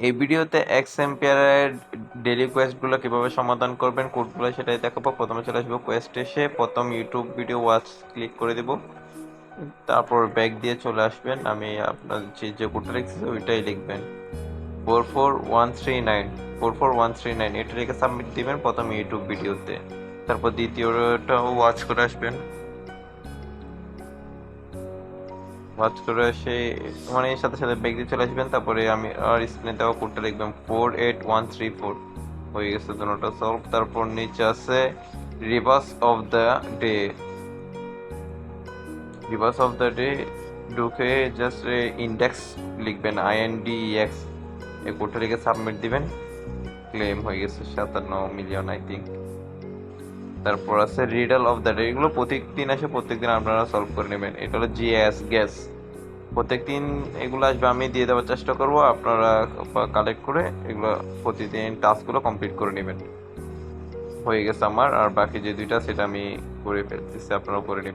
এই ভিডিওতে x এম্পিয়ারের daily কোয়েস্টগুলো কিভাবে সমাধান করবেন কোডগুলো সেটাই দেখাবো। প্রথমে চলে আসবো কোয়েস্ট এসে প্রথম ইউটিউব ভিডিও ওয়াচ ক্লিক করে দেব, তারপর ব্যাক দিয়ে চলে আসবেন। আমি আপনার যে কোডটা লিখছি ওইটাই লিখবেন 44139 44139 এটা লিখে সাবমিট দিবেন প্রথম ইউটিউব ভিডিওতে। তারপর দ্বিতীয়টাও ওয়াচ করে আসবেন, ওয়াচ করে এসে মানে এর সাথে সাথে ব্যাক দিয়ে চলে আসবেন। তারপরে আমি আর স্ক্রিনে দেওয়া কোডটা লিখবেন 48134 হয়ে গেছে দুটোটা সলভ। তারপর নিচে আছে reverse of the day, reverse of the day ঢুকে জাস্ট ইন্ডেক্স লিখবেন INDEX, এই কোডটা লিখে সাবমিট দিবেন। ক্লেম হয়ে গেছে 57 মিলিয়ন আই থিঙ্ক। তারপর আছে রিডল অফ দ্য ডে, এগুলো প্রত্যেকদিন আসে, প্রত্যেকদিন আপনারা সলভ করে নেবেন। এটা হলো GS গ্যাস, প্রত্যেকদিন এগুলো আসবে, আমি দিয়ে দেওয়ার চেষ্টা করব, আপনারা কালেক্ট করে এগুলো প্রতিদিন টাস্কগুলো কমপ্লিট করে নেবেন। হয়ে গেছে আমার, আর বাকি যে দুইটা সেটা আমি করে ফেলতেছি, আপনারাও করে নেবেন।